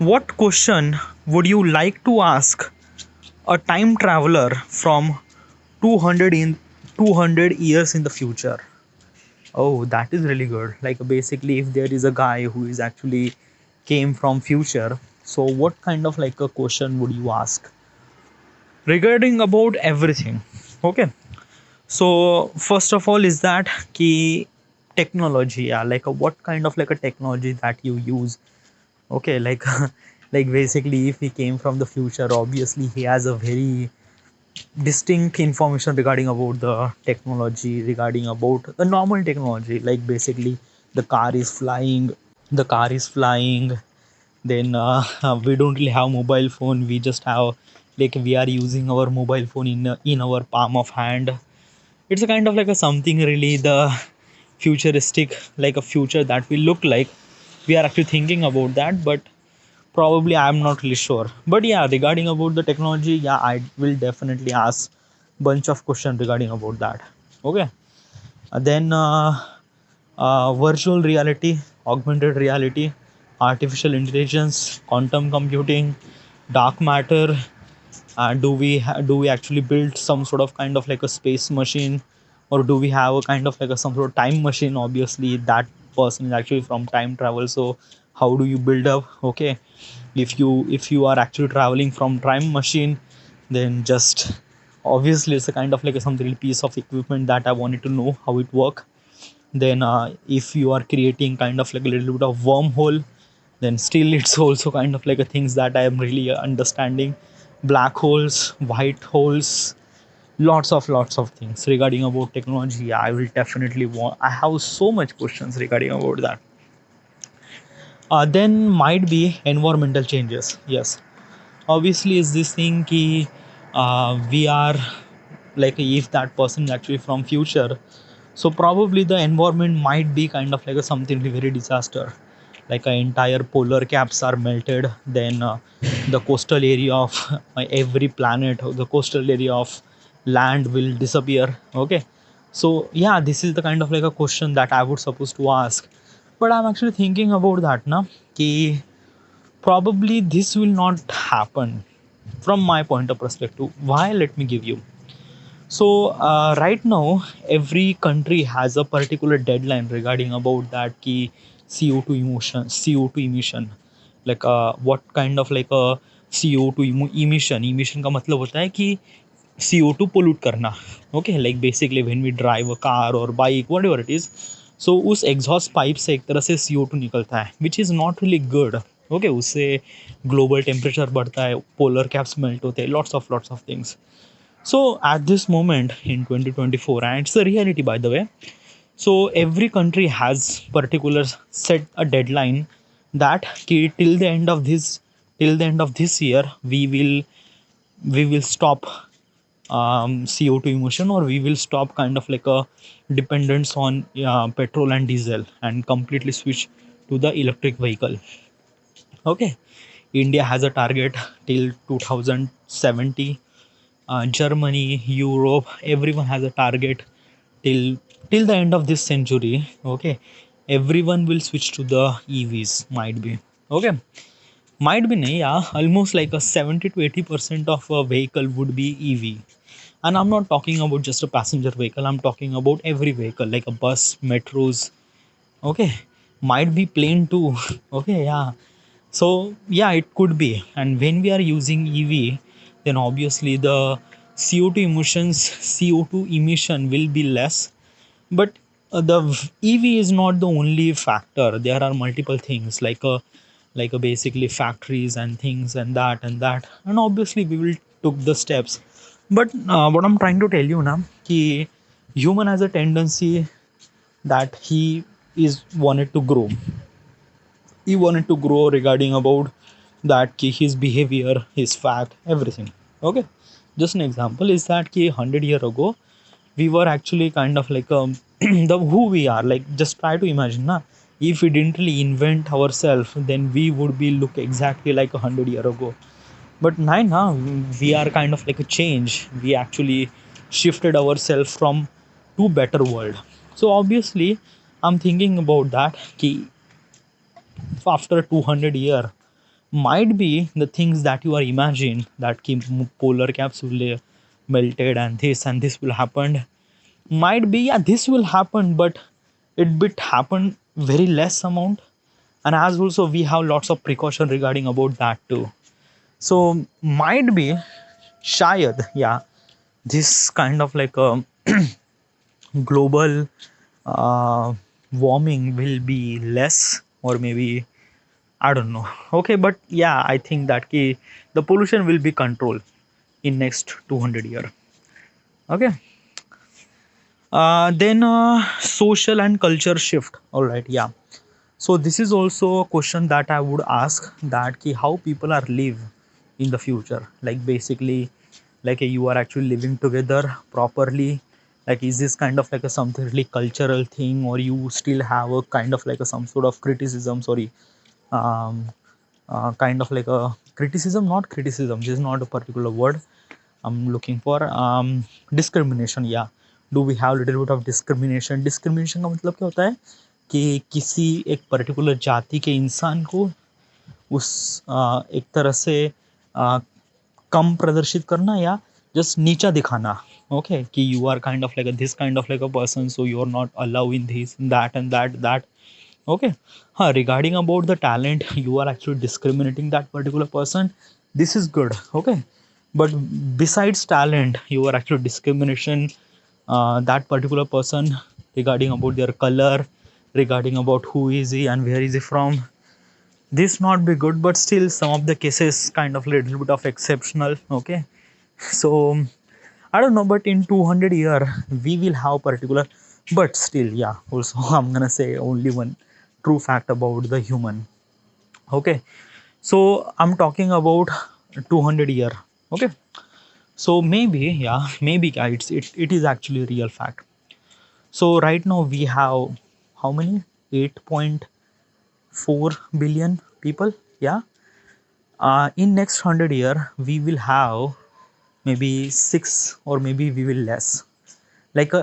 What question would you like to ask a time traveler from 200 in 200 years in the future? Oh, that is really good. Like basically, if there is a guy who is actually came from future, so what kind of like a question would you ask regarding about everything? Okay. So first of all, is that key technology? Yeah, like what kind of like a technology that you use? Okay, like like basically, if he came from the future, obviously he has a very distinct information regarding about the technology, regarding about the normal technology, like basically the car is flying, then we don't really have mobile phone, we just have like we are using our mobile phone in our palm of hand. It's a kind of like a something really the futuristic, like a future that will look like. We are actually thinking about that, but probably I'm not really sure. But yeah, regarding about the technology, yeah, I will definitely ask bunch of questions regarding about that. Okay. Then virtual reality, augmented reality, artificial intelligence, quantum computing, dark matter. Do we actually build some sort of kind of like a space machine, or do we have a kind of like a some sort of time machine? Obviously, that person is actually from time travel. So how do you build up? Okay, if you are actually traveling from time machine, then just obviously it's a kind of like a some little piece of equipment that I wanted to know how it work. Then if you are creating kind of like a little bit of wormhole, then still it's also kind of like a things that I am really understanding. Black holes, white holes, lots of things regarding about technology. I will definitely want, I have so much questions regarding about that. Then might be environmental changes. Yes, obviously is this thing ki we are like if that person is actually from future, so probably the environment might be kind of like a something very disaster, like an entire polar caps are melted, then the coastal area of every planet, or the coastal area of land will disappear. Okay, so yeah, this is the kind of like a question that I would supposed to ask, but I'm actually thinking about that now ki probably this will not happen from my point of perspective. Why? Let me give you. So right now every country has a particular deadline regarding about that key CO2 emission, like what kind of like a CO2 emission का मतलब होता है कि CO2 pollute करना. Okay, like basically when we drive a car or bike whatever it is, so उस exhaust pipe से एक तरह से CO2 निकलता है, which is not really good. Okay, उससे global temperature बढ़ता है, polar caps melt होते हैं, lots of things. So at this moment in 2024, and it's a reality by the way. So every country has particular set a deadline that till the end of this year we will stop CO2 emission, or we will stop kind of like a dependence on petrol and diesel and completely switch to the electric vehicle. Okay, India has a target till 2070. Germany, Europe, everyone has a target till the end of this century. Okay, everyone will switch to the EVs. Might be. Okay, might be nahi, yeah. Almost like a 70 to 80% of a vehicle would be EV. And I'm not talking about just a passenger vehicle. I'm talking about every vehicle like a bus, metros. Okay, might be plane too. Okay, yeah. So yeah, it could be. And when we are using EV, then obviously the CO2 emission will be less. But the EV is not the only factor. There are multiple things like a basically factories and things and that. And obviously we will took the steps. But what I'm trying to tell you now, कि human has a tendency that is wanted to grow. He wanted to grow regarding about that ki his behavior, his fact, everything. Okay, just an example is that ki 100 year ago we were actually kind of like the who we are, like just try to imagine na, if we didn't really invent ourselves, then we would be look exactly like 100 year ago. But now we are kind of like a change, we actually shifted ourselves from to better world. So obviously I'm thinking about that ki after 200 year, might be the things that you are imagining, that polar caps will melted and this will happen, might be, yeah, this will happen, but it bit happen very less amount. And as also we have lots of precaution regarding about that too. So might be, shayad, yeah, this kind of like a global uh, warming will be less, or maybe I don't know. Okay, but yeah, I think that the pollution will be controlled in next 200 year. Okay. Then social and culture shift. All right, yeah. So this is also a question that I would ask, that how people are live in the future. Like basically, like you are actually living together properly. Like is this kind of like a something really cultural thing, or you still have a kind of like a some sort of criticism? Sorry, um, kind of like a criticism, not criticism. This is not a particular word I'm looking for. Discrimination, yeah. Do we have little bit of discrimination? Discrimination का मतलब क्या होता है कि किसी एक particular जाति के इंसान को उस एक तरह से कम प्रदर्शित करना, या जस्ट नीचा दिखाना. ओके, कि you are kind of like this kind of like a person, so you are not allow in this that and that. Okay. Regarding about the talent, you are actually discriminating that particular person. This is good. Okay. But besides talent, you are actually discrimination that particular person regarding about their color, regarding about who is he and where is he from. This not be good, but still some of the cases kind of little bit of exceptional. Okay. So I don't know, but in 200 year we will have particular, but still, yeah. Also, I'm gonna say only one true fact about the human. Okay, so I'm talking about 200 year. Okay, so maybe, yeah, maybe guys, it is actually a real fact. So right now we have how many? 8.4 billion people. Yeah. In next 100 year we will have maybe six, or maybe we will less. Like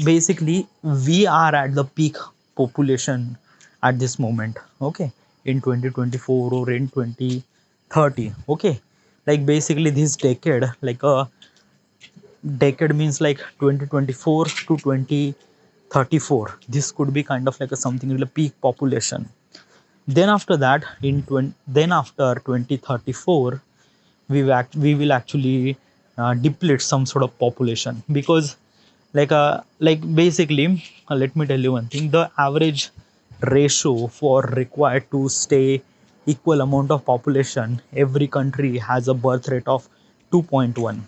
basically we are at the peak population at this moment. Okay, in 2024 or in 2030. Okay, like basically this decade, like a decade means like 2024 to 2034, this could be kind of like a something like a peak population. Then after that, then after 2034, we will actually deplete some sort of population, because like basically, let me tell you one thing: the average ratio for required to stay equal amount of population, every country has a birth rate of 2.1.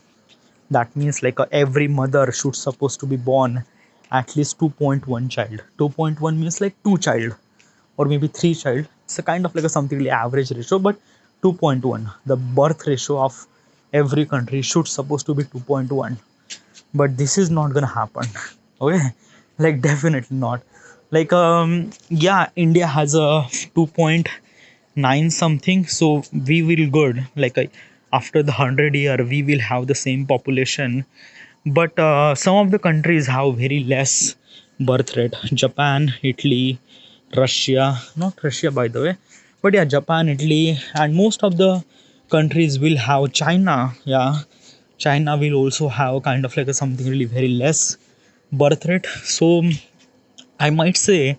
That means like every mother should supposed to be born at least 2.1 child. 2.1 means like two child, or maybe three child. It's a kind of like a something like average ratio, but 2.1, the birth ratio of every country should supposed to be 2.1. But this is not gonna happen. Okay, like definitely not. Like yeah, India has a 2.9 something, so we will good. Like after the 100 year we will have the same population. But some of the countries have very less birth rate: Japan, Italy, Russia, not Russia by the way, but yeah, Japan, Italy, and most of the countries will have. China, yeah, China will also have kind of like a something really very less birth rate. So I might say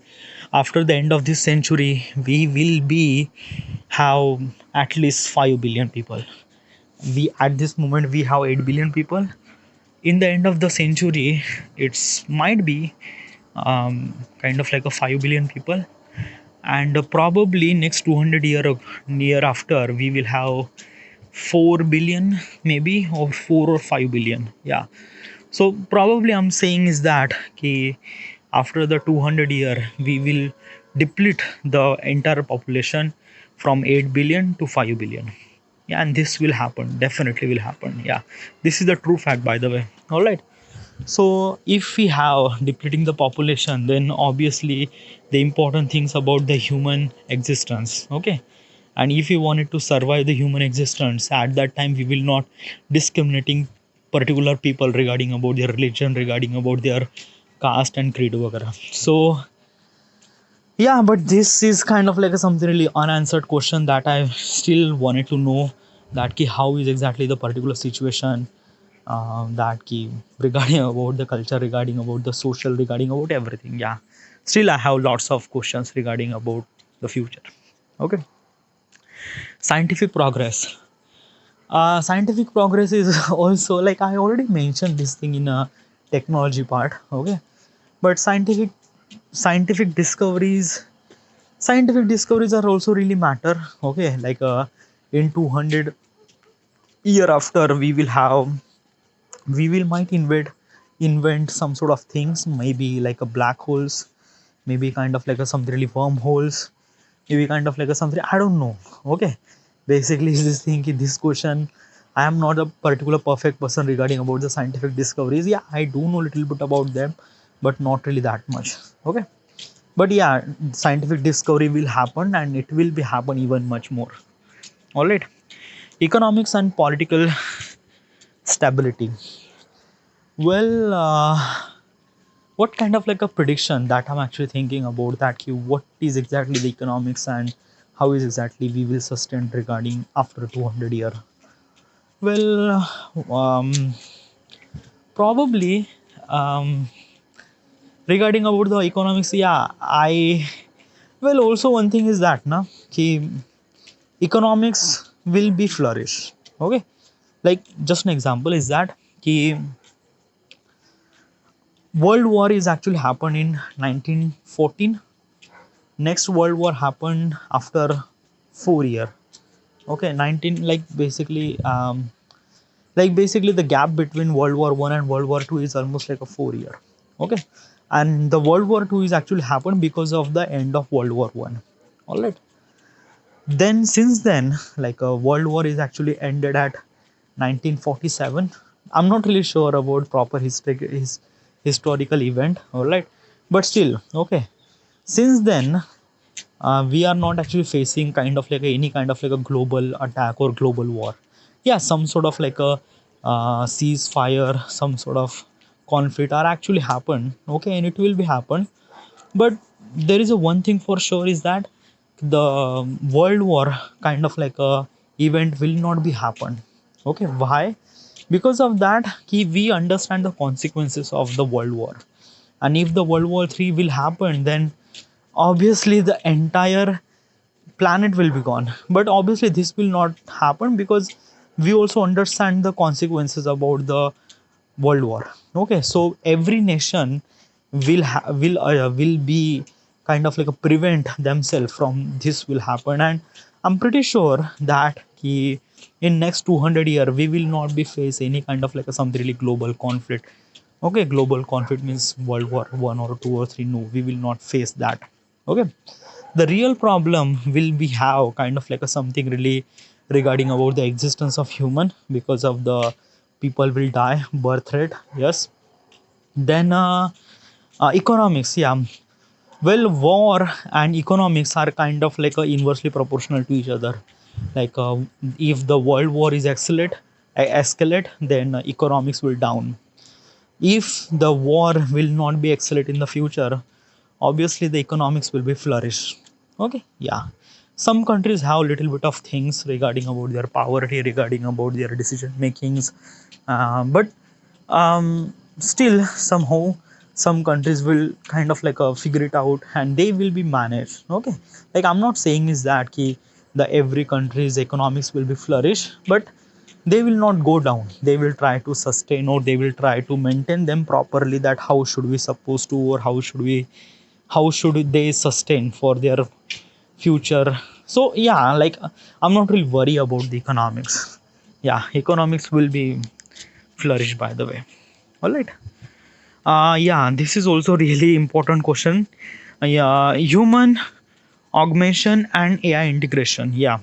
after the end of this century we will be have at least 5 billion people. We at this moment we have 8 billion people. In the end of the century, it's might be kind of like a 5 billion people. And probably next 200 year after we will have 4 billion, maybe, or 4 or 5 billion. Yeah, so probably I'm saying is that after the 200 year we will deplete the entire population from 8 billion to 5 billion. Yeah, and this will happen, definitely will happen. Yeah, this is the true fact, by the way. All right. So if we have depleting the population, then obviously the important things about the human existence. Okay, and if we wanted to survive the human existence, at that time we will not discriminating particular people regarding about their religion, regarding about their caste and creed वगैरह. So Yeah, but this is kind of like a something really unanswered question that I still wanted to know, that ki how is exactly the particular situation, that ki regarding about the culture, regarding about the social, regarding about everything. Yeah, still I have lots of questions regarding about the future. Okay, scientific progress. Scientific progress is also like I already mentioned this thing in a technology part. Okay, but scientific discoveries are also really matter. Okay, like in 200 year after we will might invent some sort of things, maybe like a black holes, maybe kind of like a something really wormholes, maybe kind of like a something I don't know. Okay, basically is this thing this question, I am not a particular perfect person regarding about the scientific discoveries. Yeah, I do know a little bit about them, but not really that much. Okay, but yeah, scientific discovery will happen and it will be happen even much more. All right, economics and political stability. Well, what kind of like a prediction that I'm actually thinking about, that what is exactly the economics and how is exactly we will sustain regarding after 200 year. Well, probably, um, regarding about the economics, yeah, I, well, also one thing is that na ki economics will be flourish. Okay, like just an example is that ki world war is actually happened in 1914. Next world war happened after 4 year. Okay, 19, like basically the gap between world war 1 and world war 2 is almost like a 4 year. Okay, and the world war 2 is actually happened because of the end of world war 1. All right, then since then, like world war is actually ended at 1947. I'm not really sure about proper historical event. All right, but still, okay, since then we are not actually facing kind of like any kind of like a global attack or global war. Yeah, some sort of like a ceasefire, some sort of conflict are actually happen. Okay, and it will be happen, but there is a one thing for sure is that the world war kind of like a event will not be happen. Okay, why? Because of that we understand the consequences of the world war, and if the world war 3 will happen, then obviously the entire planet will be gone. But obviously this will not happen because we also understand the consequences about the world war. Okay, so every nation will be kind of like a prevent themselves from this will happen. And I'm pretty sure that in next 200 year we will not be face any kind of like a some really global conflict. Okay, global conflict means world war 1 or 2 or 3, no, we will not face that. Okay, the real problem will be how kind of like a something really regarding about the existence of human, because of the people will die birth rate. Yes, then economics. Yeah, well, war and economics are kind of like inversely proportional to each other. Like if the world war is escalate, then economics will down. If the war will not be escalate in the future, obviously the economics will be flourish. Okay, yeah, some countries have little bit of things regarding about their poverty, regarding about their decision makings, but still somehow some countries will kind of like figure it out and they will be managed. Okay, like I'm not saying is that the every country's economics will be flourish, but they will not go down, they will try to sustain or they will try to maintain them properly, that how should we supposed to, or how should they sustain for their future. So yeah, like I'm not really worried about the economics. Yeah, economics will be flourish by the way. All right, yeah, this is also really important question. Yeah, human augmentation and AI integration. Yeah,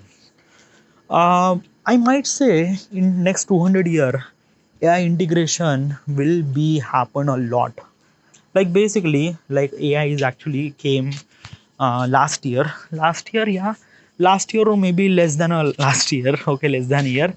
I might say in next 200 year, AI integration will be happen a lot. Like basically, like AI is actually came last year. Last year, yeah, last year or maybe less than a last year. Okay, less than a year,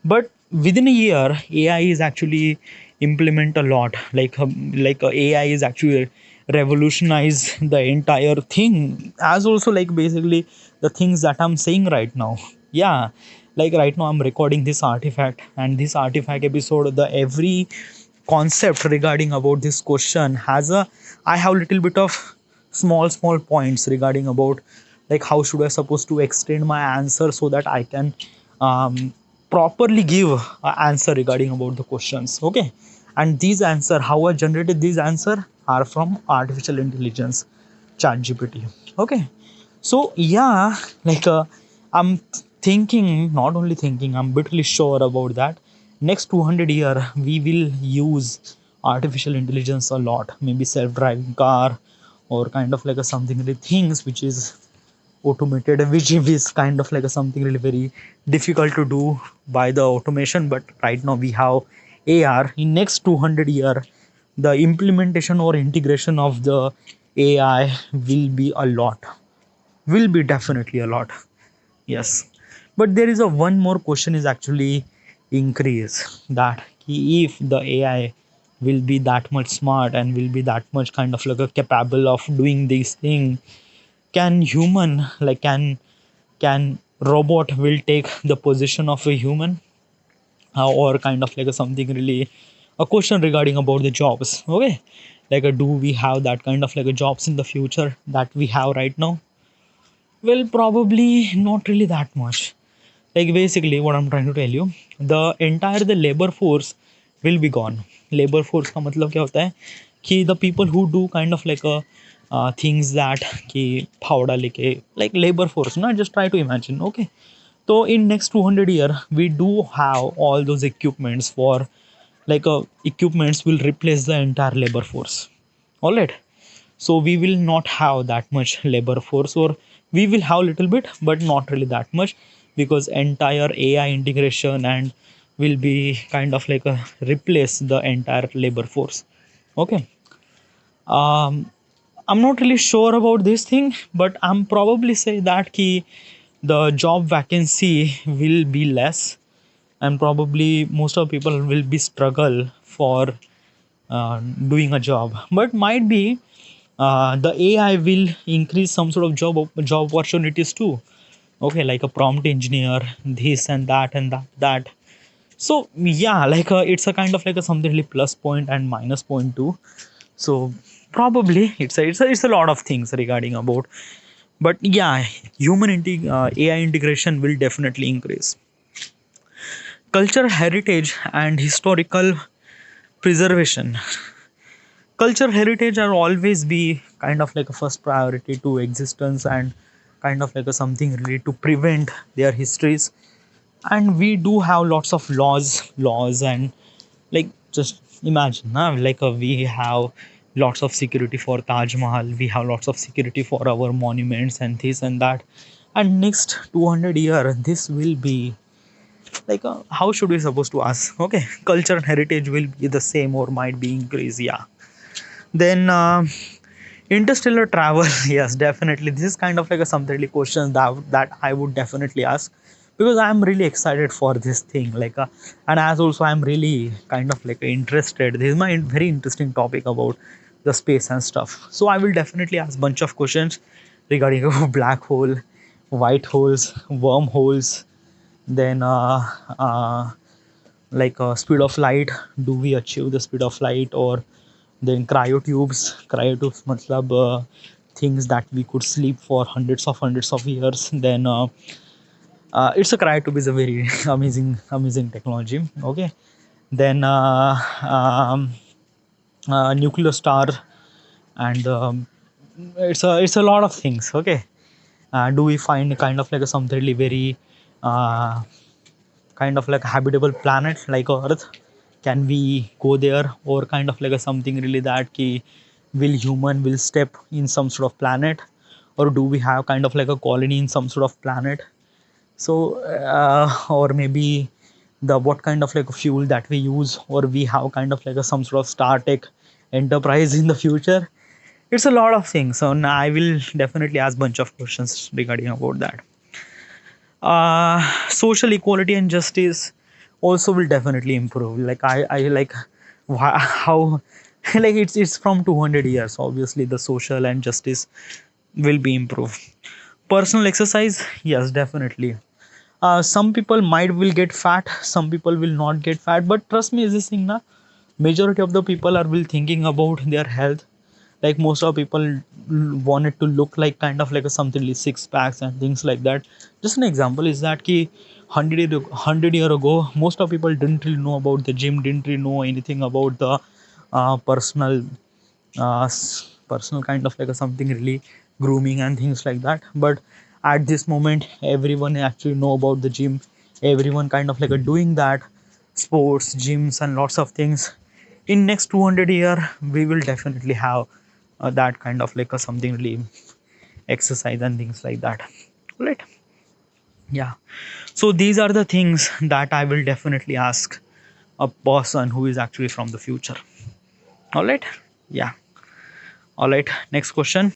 but within a year, AI is actually implement a lot. Like AI is actually revolutionize the entire thing, as also like basically the things that I'm saying right now. Yeah, like right now I'm recording this artifact, and this artifact episode, the every concept regarding about this question has a, I have little bit of small points regarding about like how should I supposed to extend my answer so that I can properly give an answer regarding about the questions. Okay, and these answer, how I generated these answer are from artificial intelligence, chat gpt. Okay, so yeah, like I'm thinking, not only thinking, I'm bitterly sure about that next 200 year we will use artificial intelligence a lot, maybe self-driving car or kind of like a something really things which is automated, which is kind of like a something really very difficult to do by the automation. But right now we have ar. In next 200 year the implementation or integration of the ai will be a lot, will be definitely a lot. Yes, but there is a one more question is actually increase that if the ai will be that much smart and will be that much kind of like a capable of doing this thing, can human like can robot will take the position of a human, or kind of like a something really a question regarding about the jobs. Okay, like do we have that kind of like a jobs in the future that we have right now? Well, probably not really that much. Like basically what I'm trying to tell you, the entire the labor force will be gone. Labor force का मतलब क्या होता है कि the people who do kind of like a things that कि फावड़ा लेके like labor force ना, just try to imagine. Okay, so in next 200 year we do have all those equipments for like equipments will replace the entire labor force. All right, so we will not have that much labor force, or we will have little bit but not really that much, because entire ai integration and will be kind of like a replace the entire labor force. Okay, um I'm not really sure about this thing, but I'm probably say that ki the job vacancy will be less, and probably most of people will be struggle for doing a job. But might be the ai will increase some sort of job opportunities too. Okay, like a prompt engineer, this and that and that. So yeah, like it's a kind of like a something really plus point and minus point too. So probably it's a lot of things regarding about. But yeah, ai integration will definitely increase. Cultural heritage and historical preservation. Culture heritage are always be kind of like a first priority to existence, and kind of like a something really to prevent their histories. And we do have lots of laws and like just imagine like we have lots of security for taj mahal, we have lots of security for our monuments and this and that. And next 200 year this will be like how should we supposed to ask? Okay, culture and heritage will be the same or might be increase. Yeah, then interstellar travel. Yes, definitely. This is kind of like a something really question that I would definitely ask, because I'm really excited for this thing. Like, and as also I'm really kind of like interested. This is my very interesting topic about the space and stuff. So I will definitely ask bunch of questions regarding black hole, white holes, wormholes, then like speed of light. Do we achieve the speed of light? Or then cryotubes matlab things that we could sleep for hundreds of years. Then it's a cryotube is a very amazing technology. Okay, then nuclear star, and it's a lot of things. Okay, do we find kind of like a something really very uh, kind of like a habitable planet like earth? Can we go there? Or kind of like a something really that ki will human will step in some sort of planet? Or do we have kind of like a colony in some sort of planet? So or maybe the what kind of like fuel that we use, or we have kind of like a some sort of star tech enterprise in the future. It's a lot of things, so now I will definitely ask bunch of questions regarding about that. Social equality and justice also will definitely improve. Like I like how Like it's from 200 years. Obviously the social and justice will be improved. Personal exercise, yes, definitely. Some people might will get fat, some people will not get fat, but trust me, is this thing na, majority of the people are will thinking about their health. Like most of people wanted to look like kind of like a something like six packs and things like that. Just an example is that ki 100 year ago, most of people didn't really know about the gym, didn't really know anything about the personal personal kind of like a something really grooming and things like that. But at this moment everyone actually know about the gym, everyone kind of like a doing that sports gyms and lots of things. In next 200 year we will definitely have that kind of like a something really exercise and things like that, right? Yeah, so these are the things that I will definitely ask a person who is actually from the future. All right. Yeah. All right, next question.